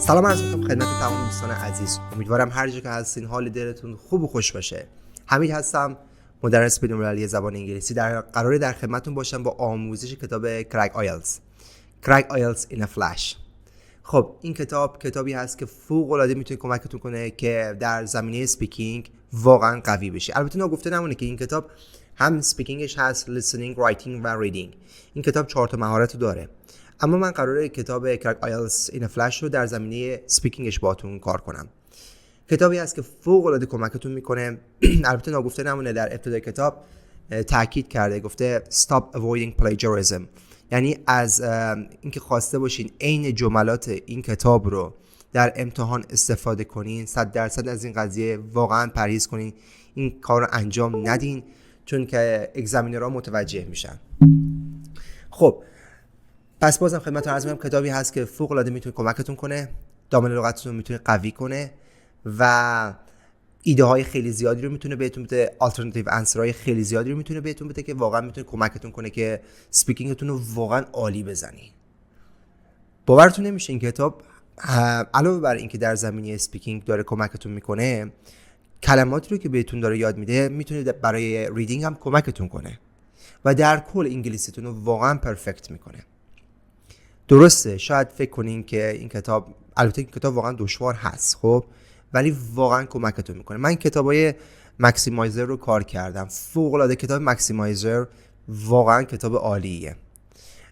سلام عرض می‌کنم خدمت تمام دوستان عزیز. امیدوارم هر جا که هستین حال دلتون خوب و خوش باشه. حمید هستم، مدرس بین‌المللی زبان انگلیسی. قراره در خدمتتون باشم با آموزش کتاب کرک آیلتس. کرک آیلتس این فلش. خب این کتابی هست که فوق‌العاده میتونه کمکتون کنه که در زمینه اسپیکینگ واقعا قوی بشی. البته نگفته نمونه که این کتاب هم اسپیکینگش هست، listening، writing و reading. این کتاب 4 تا مهارت رو داره. اما من قراره کتاب کرک آیلتس این فلش رو در زمینه اسپیکینگش باهاتون کار کنم. کتابی هست که فوق‌العاده کمکتون میکنه. البته نگفته نمونه در ابتدای کتاب تاکید کرده، گفته stop avoiding plagiarism، یعنی از اینکه خواسته باشین عین جملات این کتاب رو در امتحان استفاده کنین، 100% از این قضیه واقعا پرهیز کنین. این کار رو انجام ندین چون که اگزمینرها متوجه میشن. خب پس بازم خدمتتون عرض می‌کنم کتابی هست که فوق‌العاده میتونه کمکتون کنه، دامنه لغتتون رو میتونه قوی کنه و ایده های خیلی زیادی رو میتونه بهتون بده، آلترناتیو انسرهای خیلی زیادی رو میتونه بهتون بده که واقعا میتونه کمکتون کنه که اسپیکینگتون رو واقعا عالی بزنی. باورتون نمیشه این کتاب علاوه بر اینکه در زمینه اسپیکینگ داره کمکتون میکنه، کلماتی رو که بهتون داره یاد میده میتونه برای ریدینگ هم کمکتون کنه و در کل انگلیسیتون رو واقعا پرفکت میکنه. درسته شاید فکر کنین که این کتاب، البته این کتاب واقعا دشوار هست خب، ولی واقعا کمکتون میکنه. من کتابای مکسیمایزر رو کار کردم، فوق العاده کتاب مکسیمایزر واقعا کتاب عالیه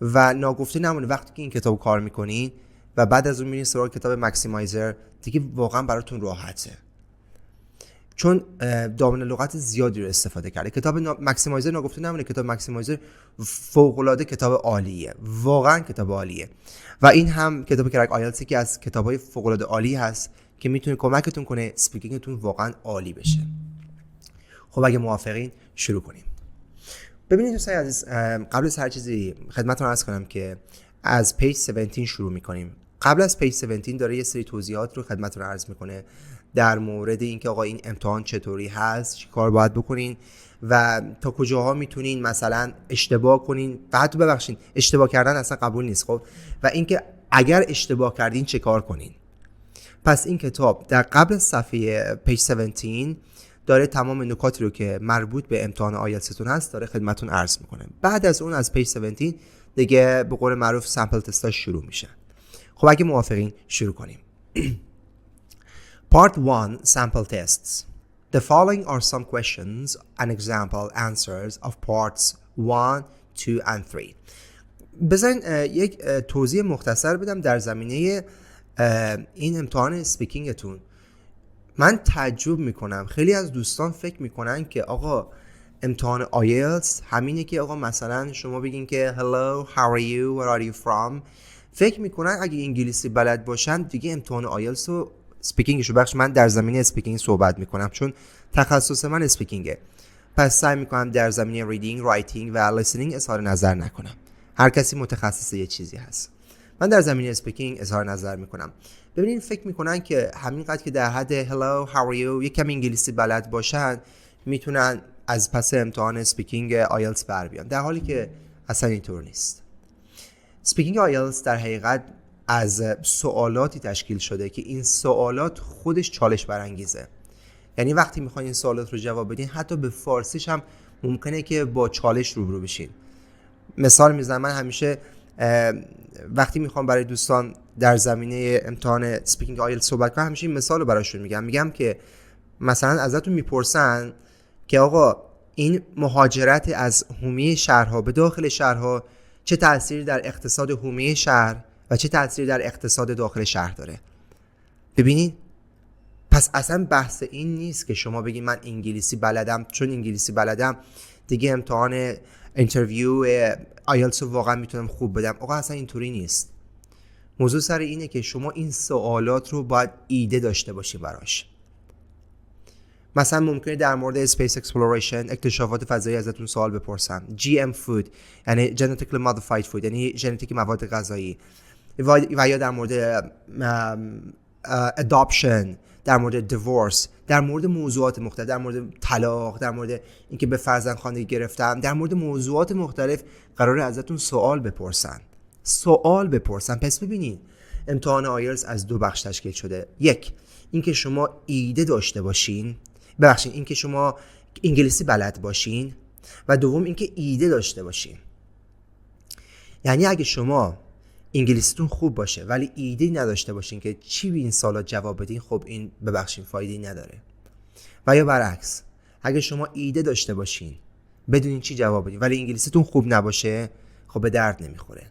و ناگفته نمونه وقتی که این کتاب کار میکنین و بعد از اون میرین سراغ کتاب مکسیمایزر دیگه واقعا براتون راحته، چون دامنه لغت زیادی رو استفاده کرده. کتاب مکسیمایزر ناگفته نمونه کتاب مکسیمایزر فوق العاده کتاب عالیه، واقعا کتاب عالیه و این هم کتاب کرک آیلتس که از کتابای فوق العاده عالی هست که میتونه کمکتون کنه اسپیکینگتون واقعا عالی بشه. خب اگه موافقین شروع کنیم. ببینید دوستان عزیز، قبل از هر چیزی خدمتتون عرض کنم که از پیج 17 شروع میکنیم. قبل از پیج 17 داره یه سری توضیحات رو خدمتتون عرض میکنه در مورد اینکه آقا این امتحان چطوری هست، چی کار باید بکنین و تا کجاها میتونین مثلا اشتباه کنین و حتی ببخشین اشتباه کردن اصلا قبول نیست خب، و اینکه اگر اشتباه کردین چه کار کنین. پس این کتاب در قبل از صفحه پیج 17 داره تمام نکاتی رو که مربوط به امتحان آیلتستون هست داره خدمتتون عرض میکنه. بعد از اون از پیج 17 دیگه به قول معروف سامپل تستا شروع میشه. خب اگه موافقین شروع کنیم. Part 1 Sample Tests. The following are some questions and example answers of parts 1, 2 and 3. بذارین یک توضیح مختصر بدم در زمینه این امتحان اسپیکینگتون. من تعجب میکنم خیلی از دوستان فکر میکنن که آقا امتحان آیلتس همینه که آقا مثلا شما بگین که hello, how are you, where are you from. فکر میکنن اگه انگلیسی بلد باشن دیگه امتحان آیلتس رو اسپیکینگشو بخش. من در زمینه اسپیکینگ صحبت میکنم چون تخصص من اسپیکینگه، پس سعی میکنم در زمینه ریدینگ، رایتینگ و لیسنینگ اظهار نظر نکنم. هر کسی متخصص یه چیزی هست. من در زمینه اسپیکینگ اظهار نظر میکنم. ببینید فکر میکنن که همینقدر که در حد hello, how are you یک کم انگلیسی بلد باشن میتونن از پس امتحان اسپیکینگ آیلتس بر بیان، در حالی که اصلا اینطور نیست. اسپیکینگ آیلتس در حقیقت از سوالاتی تشکیل شده که این سوالات خودش چالش برانگیزه. یعنی وقتی میخواین این سوالات رو جواب بدین حتی به فارسیش هم ممکنه که با چالش روبرو بشین. مثال میزنم، من همیشه وقتی میخوام برای دوستان در زمینه امتحان اسپیکینگ آیلتس صحبت کنم همیشه این مثال رو براشون میگم که مثلا ازتون میپرسن که آقا این مهاجرت از حومه شهرها به داخل شهرها چه تأثیری در اقتصاد حومه شهر و چه تأثیری در اقتصاد داخل شهر داره. ببینید پس اصلا بحث این نیست که شما بگید من انگلیسی بلدم، چون انگلیسی بلدم دیگه امتحان اینترویو آیلتس رو واقعا میتونم خوب بدم. آقا اصلا اینطوری نیست. موضوع سر اینه که شما این سوالات رو باید ایده داشته باشی براش. مثلا ممکنه در مورد اسپیس اکسپلوریشن، اکتشافات فضایی ازتون سوال بپرسم. GM فود یعنی genetically modified food یعنی ژنتیک مواد غذایی، و یا در مورد adoption، در مورد divorce، در مورد موضوعات مختلف، در مورد طلاق، در مورد اینکه به فرزندخوانده گرفتم، در مورد موضوعات مختلف قراره ازتون سوال بپرسن. پس ببینید امتحان آیلتس از 2 بخش تشکیل شده. یک، اینکه شما ایده داشته باشین، ببخشید اینکه شما انگلیسی بلد باشین، و دوم اینکه ایده داشته باشین. یعنی اگه شما انگلیسیتون خوب باشه ولی ایده نداشته باشین که چی به این سوالات جواب بدین، خب این ببخشید فایده‌ای نداره. و یا برعکس، اگه شما ایده داشته باشین بدونین چی جواب بدین ولی انگلیسیتون خوب نباشه، خب به درد نمیخوره.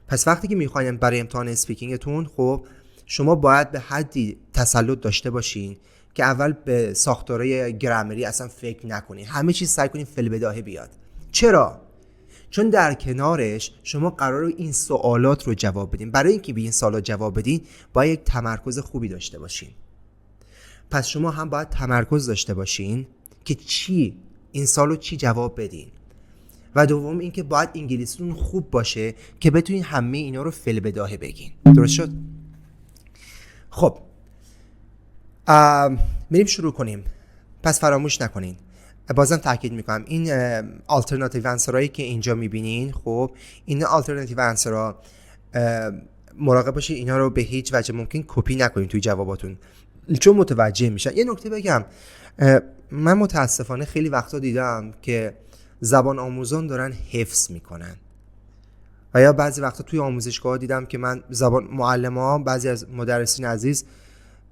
پس وقتی که میخواین برای امتحان اسپیکینگتون، خب شما باید به حدی تسلط داشته باشین که اول به ساختارهای گرامری اصلا فکر نکنین، همه چیز سعی کنین فی‌البداهه بیاد. چرا؟ چون در کنارش شما قراره این سوالات رو جواب بدین. برای اینکه به این سوالات جواب بدین باید یک تمرکز خوبی داشته باشین. پس شما هم باید تمرکز داشته باشین که این سوالو چی جواب بدین. و دوم اینکه باید انگلیسیتون خوب باشه که بتونین همه اینا رو فی‌البداهه بگین. درست شد؟ خب بریم شروع کنیم. پس فراموش نکنین، بازم تاکید میکنم این آلترناتیو انسرایی که اینجا میبینین، خب این آلترناتیو انسرها مراقب باشید اینا رو به هیچ وجه ممکن کپی نکنین توی جواباتون، چون متوجه میشن. یه نکته بگم، من متاسفانه خیلی وقتا دیدم که زبان آموزان دارن حفظ میکنن، و یا بعضی وقتا توی آموزشگاه دیدم که من معلم‌ها، بعضی از مدرسین عزیز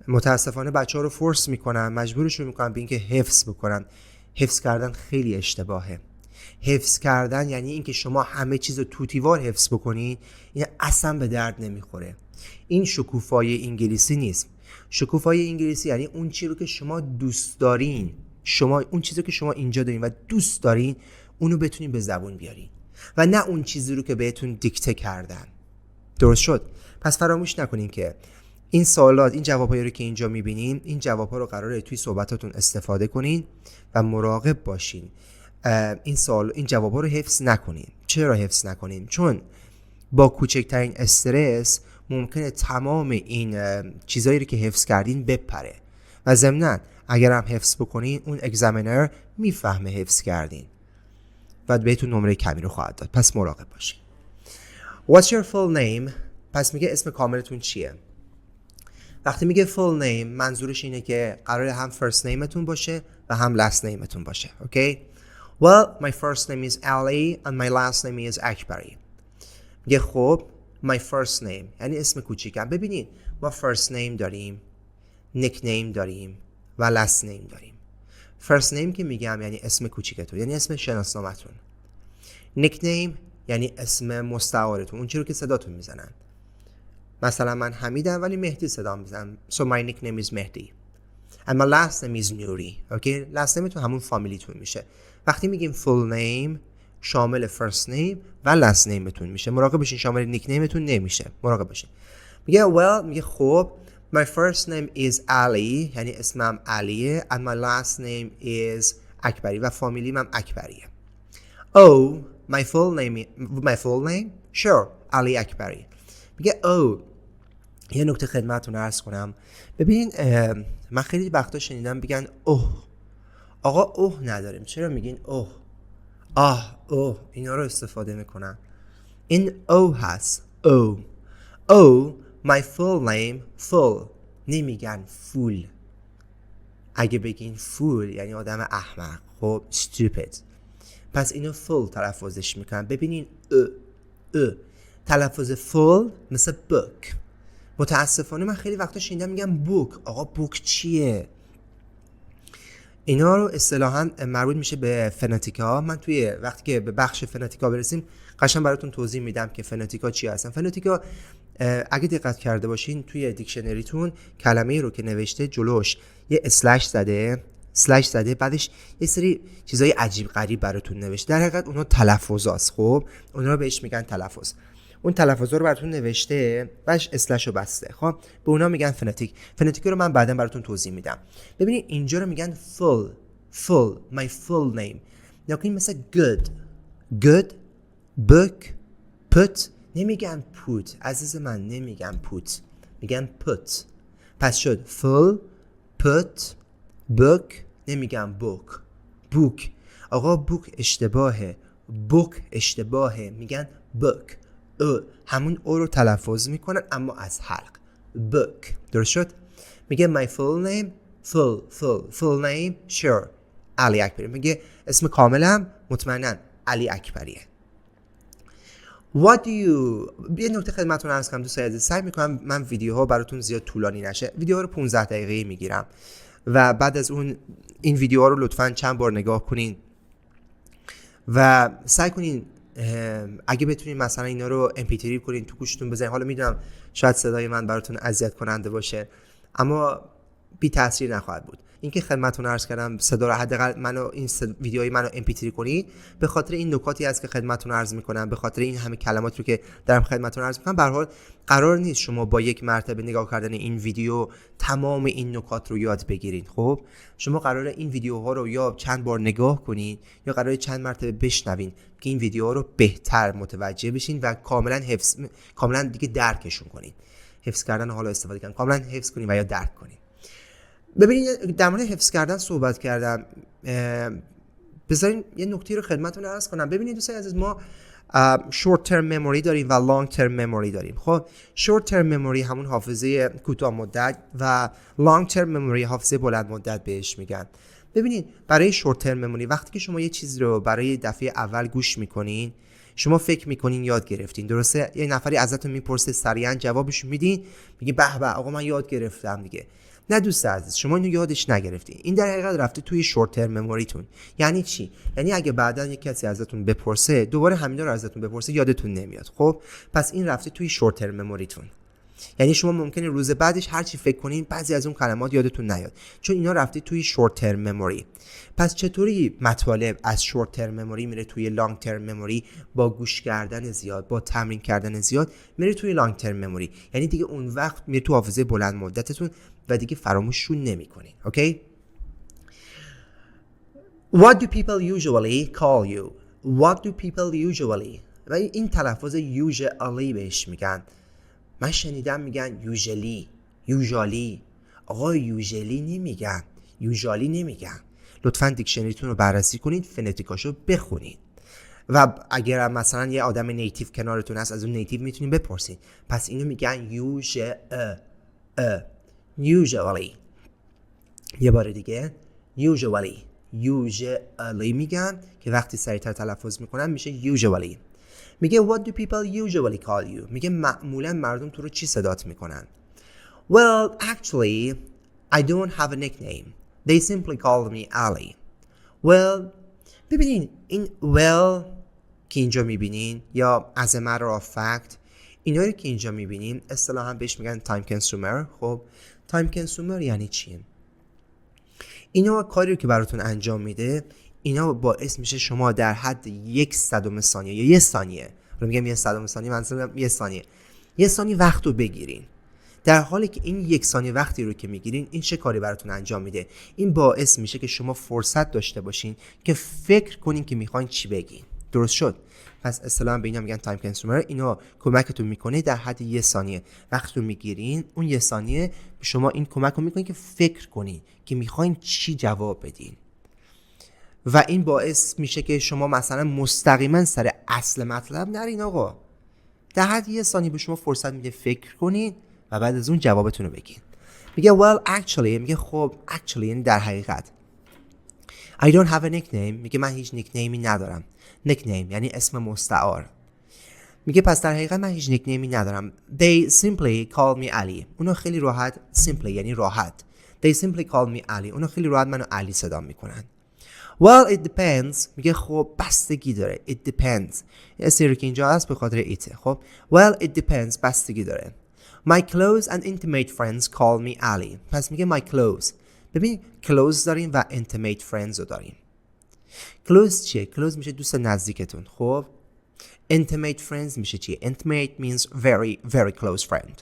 متاسفانه بچه‌ها رو فورس میکنن، مجبورشون میکنن به اینکه حفظ بکنن. حفظ کردن خیلی اشتباهه. حفظ کردن یعنی اینکه شما همه چیز رو توتیوار حفظ بکنین، این اصلا به درد نمیخوره. این شکوفای انگلیسی نیست. شکوفای انگلیسی یعنی اون چیزی رو که شما دوست دارین، اون چیزی که شما اینجا دارین و دوست دارین اونو بتونین به زبون بیارین، و نه اون چیزی رو که بهتون دیکته کردن. درست شد؟ پس فراموش نکنین که این سوالات، این جوابایی رو که اینجا میبینین، این جوابها رو قراره توی صحبتاتون استفاده کنین و مراقب باشین این جوابها رو حفظ نکنین. چرا حفظ نکنین؟ چون با کوچکترین استرس ممکنه تمام این چیزایی رو که حفظ کردین بپره، و ضمناً اگر هم حفظ بکنین اون اگزامینر میفهمه حفظ کردین و بهتون نمره کمی رو خواهد داد. پس مراقب باشین. What's your full name؟ پس میگه اسم کاملتون چیه. وقتی میگه full name منظورش اینه که قراره هم first nameتون باشه و هم last nameتون باشه. Okay? Well, my first name is Ali and my last name is Akbari. میگه خب my first name یعنی اسم کوچیکم. ببینید ما first name داریم، nickname داریم و last name داریم. first name که میگم یعنی اسم کوچیکتون، یعنی اسم شناسنامتون. nickname یعنی اسم مستعارتون، اون چیزی رو که صداتون میزنن. مثلا من حمیدم ولی مهدی صدام میزنم. So my nickname is مهدی. And my last name is نوری. Okay? last name تو همون فامیلیتون میشه. وقتی میگیم full name شامل first name و last nameتون میشه. مراقب باشین شامل نیکنیمتون نمیشه. مراقب باشین. میگه خب my first name is Ali یعنی اسمم علیه and my last name is اکبری و فامیلیم هم اکبریه. Oh my full name sure Ali اکبری. میگه یه نکته خدمتتون عرض کنم. ببین من خیلی وقتا شنیدم بگن اوه آقا اوه نداریم، چرا میگین اوه؟ اینا رو استفاده میکنن. این او هست. او my full name full نمیگن فول. اگه بگین فول یعنی آدم احمق، خب stupid. پس اینو full تلفظش میکنن. ببینین تلفظ full مثل book. متاسفانه من خیلی وقتا شنیدم میگم book. آقا book چیه؟ اینا رو اصطلاحاً مربوط میشه به فنتیکا. من توی وقتی که به بخش فنتیکا برسیم قشنگ براتون توضیح میدم که فنتیکا چی هستن. فنتیکا اگه دقت کرده باشین توی دیکشنریتون کلمه رو که نوشته جلوش یه اسلش زده بعدش یه سری چیزای عجیب غریب براتون نوشته. در حقیقت اونها تلفظاست. خب اونا رو بهش میگن تلفظ. اون تلفظا رو براتون نوشته بعدش اسلش رو بسته. خب به اونا میگن فنتیک. فنتیک رو من بعداً براتون توضیح میدم. ببینید اینجا رو میگن full my full name. نکنین مثلا good book put نمیگن put عزیز من، نمیگن put میگن put. پس شد full put book نمیگن book. آقا book اشتباهه، book اشتباهه، میگن book. همون او رو تلفظ میکنن اما از حلق. book. درست شد؟ میگه my full name full name sure علی اکبری. میگه اسم کاملم مطمئنا علی اکبریه. What do you یه نکته خدمتتون عرض کنم دوستان عزیز، سعی میکنم من ویدیوها براتون زیاد طولانی نشه، ویدیوها رو 15 دقیقه‌ای میگیرم و بعد از اون این ویدیوها رو لطفاً چند بار نگاه کنین و سعی کنین اگه بتونین مثلا اینا رو MP3 کنین تو گوشتون بزنین. حالا میدونم شاید صدای من براتون اذیت کننده باشه اما بی تاثیر نخواهد بود. اینکه خدمتتون عرض کردم صدا رو حداقل منو این ویدیوهای منو MP3 کنید به خاطر این نکاتی است که خدمتتون عرض میکنم، به خاطر این همه کلماتی رو که دارم خدمتتون عرض میکنم. به هر حال قرار نیست شما با یک مرتبه نگاه کردن این ویدیو تمام این نکات رو یاد بگیرید. خب شما قراره این ویدیوها رو یا چند بار نگاه کنید یا قراره چند مرتبه بشنوین که این ویدیوها رو بهتر متوجه بشین و کاملا دیگه درکشون کنید. حفظ کردن حالا استفاده کردن، کاملا حفظ کنید و یا درک کنید. ببینید در مورد حفظ کردن صحبت کردم، بذارین یه نکته رو خدمتتون عرض کنم. ببینید دوستان عزیز، ما short term memory داریم و long term memory داریم. خب short term memory همون حافظه کوتاه مدت و long term memory حافظه بلند مدت بهش میگن. ببینید برای short term memory وقتی که شما یه چیز رو برای دفعه اول گوش میکنین شما فکر میکنین یاد گرفتین، درسته؟ یه نفری ازتون میپرسه سریعا جوابش میدین، میگی به به آقا من یاد گرفتم دیگه. نه دوست عزیز، شما اینو یادش نگرفتین. این در حقیقت رفته توی شورت ترم مموریتون. یعنی چی؟ یعنی اگه بعداً یک کسی ازتون بپرسه دوباره همینا رو ازتون بپرسه یادتون نمیاد. خب پس این رفته توی شورت ترم مموریتون. یعنی شما ممکنه روز بعدش هر چی فکر کنین بعضی از اون کلمات یادتون نیاد چون اینا رفته توی شورت ترم مموری. پس چطوری مطالب از شورت ترم مموری میره توی لانگ ترم مموری؟ با گوش کردن زیاد، با تمرین کردن زیاد میره توی لانگ ترم مموری. یعنی دیگه اون وقت میره تو حافظه بلند مدتتون و دیگه فراموششون نمی‌کنین. اوکی؟ What do people usually call you? What do people usually؟ و این تلفظ usually بهش میگن. من شنیدم میگن usually. آقا usually نمیگن. لطفاً دیکشنریتون رو بررسی کنید، فونتیکاشو بخونید. و اگر مثلا یه آدم نیتیو کنارتون هست از اون نیتیو میتونید بپرسید. پس اینو میگن usually. یه بار دیگه usually میگن که وقتی سریعتر تلفظ میکنن میشه usually. میگه what do people usually call you؟ میگه معمولا مردم تو رو چی صدات میکنن؟ Well actually I don't have a nickname. They simply call me Ali. Well ببینین این well که اینجا میبینین یا as a matter of fact اینایی که اینجا میبینین اصطلاحاً بهش میگن time consumer. خب time consumer یعنی چی؟ اینا کاری رو که براتون انجام میده اینا باعث میشه شما در حد 1/100 ثانیه یا 1 ثانیه، رو میگم 1/100 ثانیه، منظورم 1 ثانیه وقت رو بگیرین. در حالی که این 1 ثانیه وقتی رو که میگیرین این چه کاری براتون انجام میده؟ این باعث میشه که شما فرصت داشته باشین که فکر کنین که میخواین چی بگین. درست شد؟ پس اصطلاحاً به اینا میگن تایم کنسومر. اینا کمکتون میکنه در حد 1 ثانیه وقت رو میگیرین، اون 1 ثانیه به شما این کمک رو میکنه که فکر کنین که میخواین چی جواب بدین و این باعث میشه که شما مثلا مستقیما سر اصل مطلب نرین. آقا در حد 1 ثانیه به شما فرصت میده فکر کنین و بعد از اون جوابتون رو بگین. میگه well actually، میگه خب actually یعنی در حقیقت. I don't have a nickname، میگه من هیچ نیکنیمی ندارم. nickname یعنی اسم مستعار. میگه پس در حقیقت من هیچ نیکنیمی ندارم. They simply call me Ali. اونا خیلی راحت، simply یعنی راحت. They simply call me Ali. اونا خیلی راحت منو علی صدا میکنن. Well it depends، میگه خب بستگی داره. It depends اسمی که اینجا هست به خاطر ایته. خب well it depends بستگی داره. My close and intimate friends call me Ali. پس میگه my close. ببین close داریم و intimate friends رو داریم. close چیه؟ close میشه دوست نزدیکتون. خب intimate friends میشه چیه؟ intimate means very very close friend.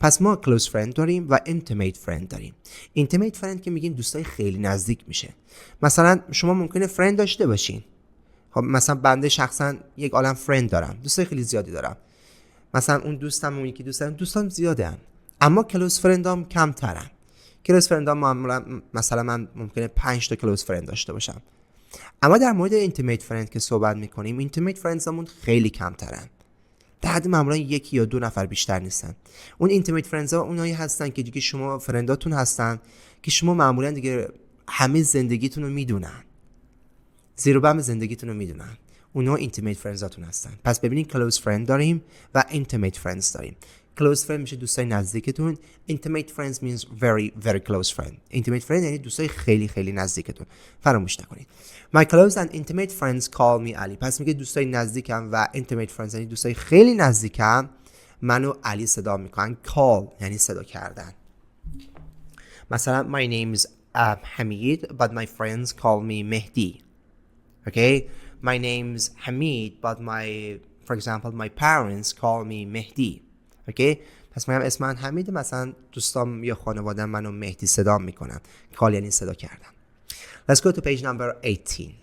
پس ما close friend داریم و intimate friend داریم. intimate friend که میگیم دوستای خیلی نزدیک میشه. مثلا شما ممکنه friend داشته باشین. خب مثلا بنده شخصا یک عالم friend دارم، دوستای خیلی زیادی دارم. مثلا اون دوستم اون یکی دوستم زیاده، اما کلوز فرندام کم ترن. کلوز فرندام معمولا مثلا من ممکنه 5 تا کلوز فرند داشته باشم، اما در مورد اینتیمیت فرند که صحبت میکنیم اینتیمیت فرندزمون خیلی کم ترن. در حد معمولا 1 یا 2 نفر بیشتر نیستن. اون اینتیمیت فرندز ها اونایی هستن که دیگه شما فرنداتون هستن که شما معمولا دیگه همه زندگیتون رو میدونن، زیر و بم زندگیتون رو میدونن. اونها اینتیمیت فرندزاتون هستن. پس ببینید کلوز فرند داریم و اینتیمیت فرندز داریم. کلوز فرند میشه دوستای نزدیکتون. اینتیمیت فرندز means very very close friend. اینتیمیت فرند یعنی دوستای خیلی خیلی نزدیکتون. فراموش نکنید. My close and intimate friends call me علی. پس میگه دوستای نزدیکم و intimate friends یعنی دوستای خیلی نزدیکم منو علی صدا میکنن. call یعنی صدا کردن. مثلا my name is Hamid but my friends call me Mehdi. Okay? My name's Hamid but for example my parents call me Mehdi. Okay? پس میگم اسم من حمید، مثلا دوستام یا خانواده‌ام منو مهدی صدا میکنن. call یعنی صدا کردن. Let's go to page number 18.